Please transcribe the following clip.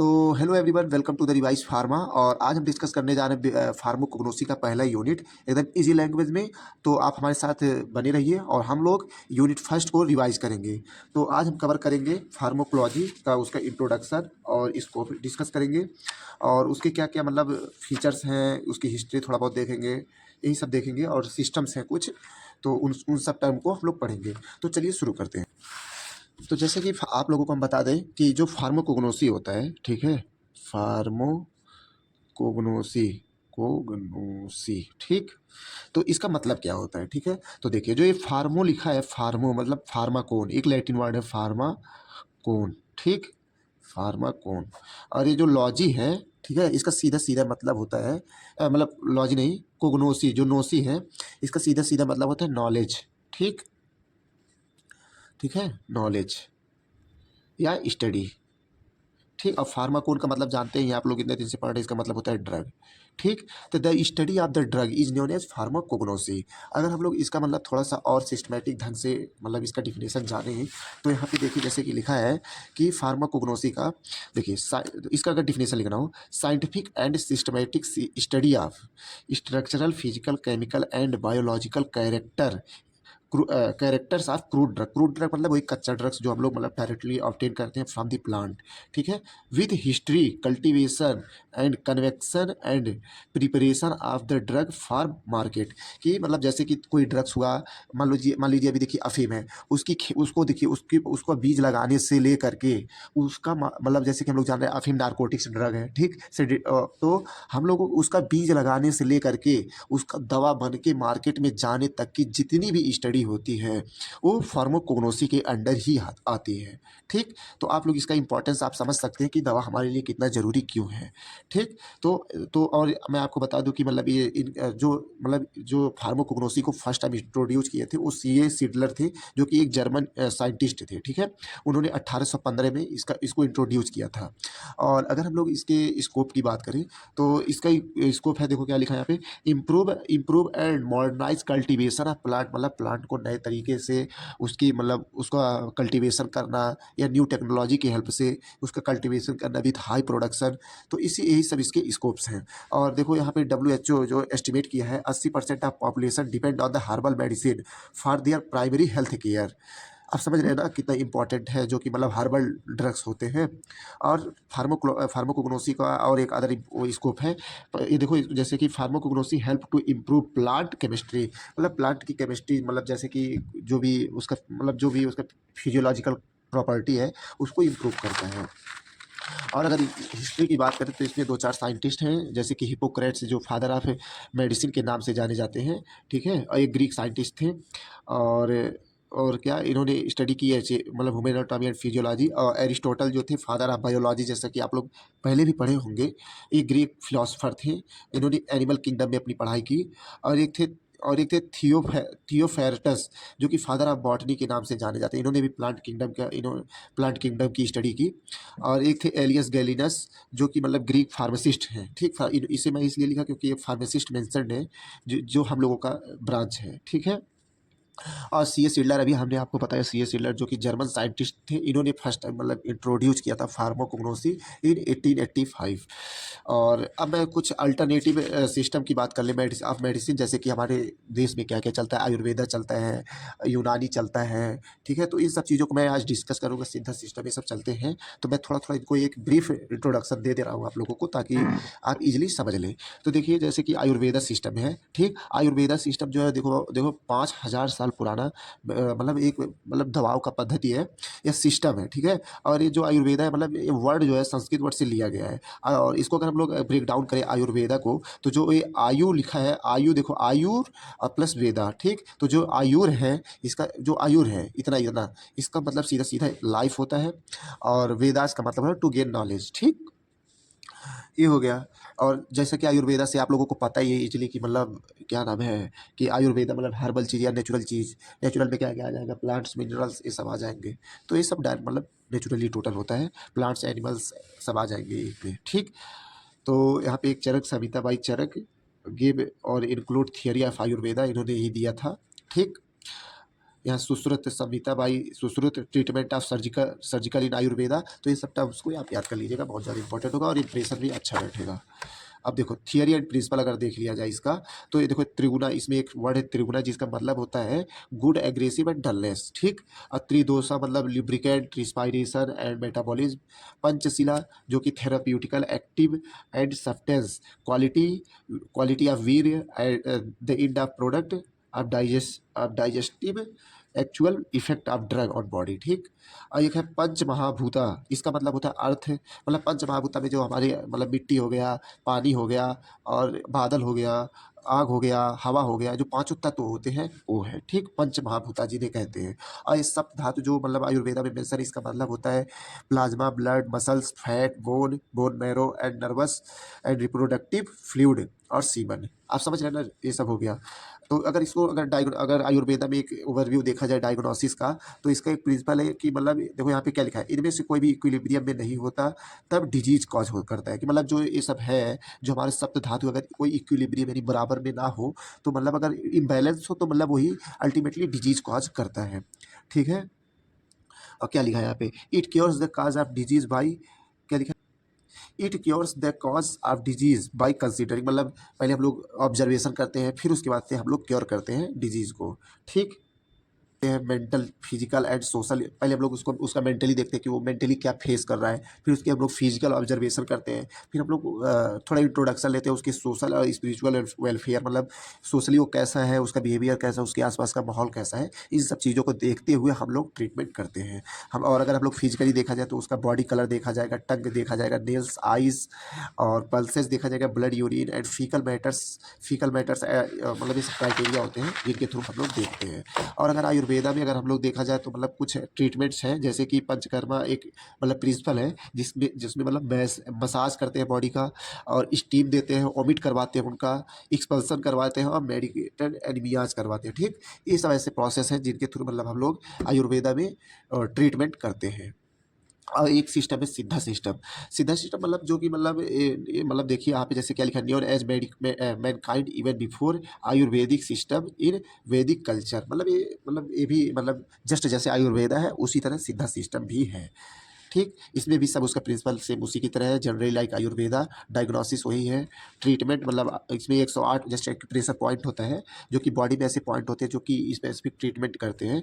तो hello everyone, welcome to the revise pharma. और आज हम डिस्कस करने जा रहे हैं फार्माकोग्नोसी का पहला यूनिट एकदम इजी लैंग्वेज में। तो आप हमारे साथ बने रहिए और हम लोग यूनिट फर्स्ट को रिवाइज करेंगे। तो आज हम कवर करेंगे फार्माकोलॉजी का, उसका इंट्रोडक्शन और इसको डिस्कस करेंगे और उसके क्या क्या मतलब फीचर्स हैं, उसकी हिस्ट्री थोड़ा बहुत देखेंगे, यही सब देखेंगे और सिस्टम्स हैं कुछ। तो उन सब टर्म को हम लोग पढ़ेंगे। तो चलिए शुरू करते हैं। तो जैसे कि आप लोगों को हम बता दें कि जो फार्माकोग्नोसी होता है, ठीक है, फार्माकोग्नोसी कोग्नोसी, ठीक। तो इसका मतलब क्या होता है, ठीक है। तो देखिए, जो ये फार्मो लिखा है, फार्मो मतलब फार्माकोन, एक लैटिन वर्ड है फार्माकोन, ठीक, फार्माकोन। और ये जो लॉजी है, ठीक है, इसका सीधा सीधा मतलब होता है मतलब लॉजी नहीं, कोग्नोसी, जो नोसी है, इसका सीधा सीधा मतलब होता है नॉलेज, ठीक, ठीक है, नॉलेज या स्टडी, ठीक। और फार्माकोन का मतलब जानते हैं आप लोग, इतने दिन से पढ़ रहे हैं, इसका मतलब होता है ड्रग, ठीक। तो the study of the drug is known as pharmacognosy. अगर हम लोग इसका मतलब थोड़ा सा और सिस्टमेटिक ढंग से मतलब इसका डिफिनेशन जाने, तो यहाँ पे देखिए जैसे कि लिखा है कि फार्माकोग्नोसी का, देखिए इसका अगर डिफिनेशन लिखना हो, scientific and systematic study of structural, physical, chemical and biological character, characters of crude drug मतलब वही कच्चा ड्रग्स जो हम लोग मतलब डायरेक्टली ऑब्टेन करते हैं फ्रॉम द प्लांट, ठीक है, with history, cultivation and convection and preparation of the drug for market. कि मतलब जैसे कि कोई ड्रग्स हुआ, मान लीजिए अभी देखिए अफीम है, उसको देखिए, उसको बीज लगाने से ले करके उसका मतलब जैसे कि हम लोग जान रहे हैं अफीम नारकोटिक्स ड्रग है, ठीक। तो हम लोग उसका बीज लगाने से ले करके उसका दवा बन के मार्केट में जाने तक की जितनी भी स्टडी होती है वो फार्माकोग्नोसी के अंडर ही आती है, ठीक। तो आप लोग इसका इंपॉर्टेंस आप समझ सकते हैं कि दवा हमारे लिए कितना ज़रूरी क्यों है, ठीक। तो और मैं आपको बता दूं कि मतलब ये जो फार्माकोग्नोसी को फर्स्ट टाइम इंट्रोड्यूस किए थे वो सीए सिडलर थे, जो कि एक जर्मन साइंटिस्ट थे, ठीक है। उन्होंने 1815 में इसको इंट्रोड्यूस किया था। और अगर हम लोग इसके स्कोप की बात करें तो इसका स्कोप है, देखो क्या लिखा है यहाँ पे, improve and modernise cultivation of plant, मतलब प्लांट को नए तरीके से उसकी मतलब उसका कल्टीवेशन करना या न्यू टेक्नोलॉजी की हेल्प से उसका कल्टीवेशन करना विथ हाई प्रोडक्शन। तो यही सब इसके स्कोप्स हैं। और देखो यहाँ पे WHO जो एस्टिमेट किया है, 80% of population depend on the herbal medicine for their primary health care. आप समझ रहे हैं ना कितना इंपॉर्टेंट है, जो कि मतलब हर्बल ड्रग्स होते हैं। और फार्माकोग्नोसी का और एक अदर स्कोप है, ये देखो जैसे कि pharmacognosy help to improve plant chemistry, मतलब प्लांट की केमिस्ट्री, मतलब जैसे कि जो भी उसका फिजियोलॉजिकल प्रॉपर्टी है उसको इम्प्रूव करता है। और अगर हिस्ट्री की बात करें तो इसमें दो चार साइंटिस्ट हैं, जैसे कि हिपोक्रेट्स जो फादर ऑफ मेडिसिन के नाम से जाने जाते हैं, ठीक है, और एक ग्रीक साइंटिस्ट थे। और और क्या इन्होंने स्टडी की है मतलब ह्यूमन एनाटॉमी एंड फिजियोलॉजी। और एरिस्टोटल जो थे फादर ऑफ बायोलॉजी, जैसा कि आप लोग पहले भी पढ़े होंगे, ये ग्रीक फिलोसफर थे। इन्होंने एनिमल किंगडम में अपनी पढ़ाई की। और एक थे थियोफेरटस, जो कि फादर ऑफ बॉटनी के नाम से जाने जाते हैं। इन्होंने भी प्लांट किंगडम की स्टडी की। और एक थे एलियस गैलिनस, जो कि मतलब ग्रीक फार्मासिस्ट हैं, ठीक। इसे मैं इसलिए लिखा क्योंकि ये फार्मासिस्ट मेंशन्ड है, जो हम लोगों का ब्रांच है, ठीक है। और सी एस सिडलर, अभी हमने आपको बताया, सी एस सिडलर जो कि जर्मन साइंटिस्ट थे, इन्होंने फर्स्ट टाइम मतलब इंट्रोड्यूस किया था फार्माकोग्नोसी इन 1885। और अब मैं कुछ अल्टरनेटिव सिस्टम की बात कर ले ऑफ मेडिसिन, जैसे कि हमारे देश में क्या क्या चलता है, आयुर्वेदा चलता है, यूनानी चलता है, ठीक है। तो इन सब चीज़ों को मैं आज डिस्कस करूँगा, सिद्धा सिस्टम ये सब चलते हैं। तो मैं थोड़ा थोड़ा इनको एक ब्रीफ इंट्रोडक्शन दे रहा हूँ आप लोगों को, ताकि आप इजिली समझ लें। तो देखिए जैसे कि आयुर्वेदा सिस्टम है, ठीक। आयुर्वेदा सिस्टम जो है, देखो देखो 5000 साल पुराना मतलब एक मतलब दवाओं का पद्धति है या सिस्टम है, ठीक है। और ये जो आयुर्वेदा है, मतलब ये वर्ड जो है संस्कृत वर्ड से लिया गया है। और इसको अगर हम लोग ब्रेक डाउन करें आयुर्वेदा को, तो जो ये आयु लिखा है, आयु देखो, आयुर प्लस वेदा, ठीक। तो जो आयुर है, इसका जो आयुर है इतना इतना, इसका मतलब सीधा सीधा लाइफ होता है। और वेदास का मतलब है टू गेन नॉलेज, ठीक, ये हो गया। और जैसा कि आयुर्वेदा से आप लोगों को पता ही है इजली कि मतलब क्या नाम है, कि आयुर्वेदा मतलब हर्बल चीज़ या नेचुरल चीज़। नेचुरल में क्या क्या आ जाएगा, प्लांट्स, मिनरल्स, ये सब आ जाएंगे। तो ये सब डायरेक्ट मतलब नेचुरली टोटल होता है, प्लांट्स, एनिमल्स सब आ जाएंगे इसमें, ठीक। तो यहाँ पे एक चरक, सविताबाई चरक, गिव और इंक्लूड थियरी ऑफ आयुर्वेदा, इन्होंने ही दिया था, ठीक। यहाँ Sushruta Samhita by Sushruta treatment of surgical in Ayurveda. तो ये सब टर्म्स को आप याद कर लीजिएगा, बहुत ज़्यादा इंपॉर्टेंट होगा और इंप्रेशन भी अच्छा बैठेगा। अब देखो थियरी एंड प्रिंसिपल अगर देख लिया जाए इसका, तो ये देखो त्रिगुणा, इसमें एक वर्ड है त्रिगुणा जिसका मतलब होता है गुड, एग्रेसिव एंड डलनेस, ठीक। और त्रिदोषा मतलब लिब्रिकेंट, रिस्पायरेशन एंड मेटाबॉलिज्म। पंचशिला जो कि therapeutical, active and substance, quality, quality of वीर and the end of product of digestive, actual effect of drug on body, ठीक। और एक है पंच महाभूता, इसका मतलब होता है अर्थ, मतलब पंच महाभूता में जो हमारे मतलब मिट्टी हो गया, पानी हो गया और बादल हो गया, आग हो गया, हवा हो गया, जो पांचों तत्व होते हैं वो है, ठीक, पंच महाभूता जिन्हें कहते हैं। और इस सब धातु जो मतलब आयुर्वेदा में मेंशन, इसका मतलब होता है plasma, blood, muscles, fat, bone, bone marrow and nervous and reproductive fluid और सीमन। आप समझ रहे हैं ना, ये सब हो गया। तो अगर इसको अगर आयुर्वेदा में एक ओवरव्यू देखा जाए डायग्नोसिस का, तो इसका एक प्रिंसिपल है कि मतलब देखो यहाँ पे क्या लिखा है, इनमें से कोई भी इक्विलिब्रियम में नहीं होता तब डिजीज कॉज हो करता है, कि मतलब जो ये सब है, जो हमारे सप्त धातु अगर कोई इक्विलिब्रियम यानी बराबर में ना हो, तो मतलब अगर इम्बैलेंस हो तो मतलब वही अल्टीमेटली डिजीज कॉज करता है, ठीक है। और क्या लिखा है यहाँ पे, it cures the cause of disease by, क्या लिखा है, it cures the cause of disease by considering, मतलब पहले हम लोग ऑब्जर्वेशन करते हैं, फिर उसके बाद से हम लोग क्योर करते हैं डिजीज को, ठीक। हैं मेंटल, फिजिकल एंड सोशल, पहले हम लोग उसको उसका मेंटली देखते हैं कि वो मेंटली क्या फेस कर रहा है, फिर उसके हम लोग फिजिकल ऑब्जर्वेशन करते हैं, फिर हम लोग थोड़ा इंट्रोडक्शन लेते हैं उसके सोशल और स्पिरिचुअल वेलफेयर, मतलब सोशली वो कैसा है, उसका बिहेवियर कैसा है, उसके आसपास का माहौल कैसा है, इन सब चीज़ों को देखते हुए हम लोग ट्रीटमेंट करते हैं। हम और अगर हम लोग फिजिकली देखा जाए तो उसका बॉडी कलर देखा जाएगा, टंग देखा जाएगा, नेल्स, आइज़ और पल्सेस देखा जाएगा, blood, urine and faecal matters मतलब इस क्राइटेरिया होते हैं जिनके थ्रू हम लोग देखते हैं। और अगर आयुर्वेदा में अगर हम लोग देखा जाए तो मतलब कुछ ट्रीटमेंट्स हैं, जैसे कि पंचकर्मा एक मतलब प्रिंसिपल है जिसमें जिसमें मतलब मसाज करते हैं बॉडी का, और स्टीम देते हैं, वॉमिट करवाते हैं, उनका एक्सपल्सन करवाते हैं और मेडिकेटेड एनिमियाज करवाते हैं, ठीक। ये सब ऐसे प्रोसेस हैं जिनके थ्रू मतलब हम लोग आयुर्वेदा में ट्रीटमेंट करते हैं। और एक सिस्टम है सिद्धा सिस्टम। सिद्धा सिस्टम मतलब जो कि मतलब मतलब देखिए यहाँ पे जैसे क्या लिखा है, known as mankind even before Ayurvedic system in Vedic culture, मतलब ये भी मतलब जस्ट जैसे आयुर्वेदा है उसी तरह सिद्धा सिस्टम भी है, ठीक। इसमें भी सब उसका प्रिंसिपल सेम उसी की तरह है, जनरली लाइक आयुर्वेदा, डायग्नोसिस वही है, ट्रीटमेंट मतलब इसमें 108 जैसे एक्यूप्रेशर पॉइंट होता है, जो कि बॉडी में ऐसे पॉइंट होते हैं जो कि स्पेसिफिक ट्रीटमेंट करते हैं।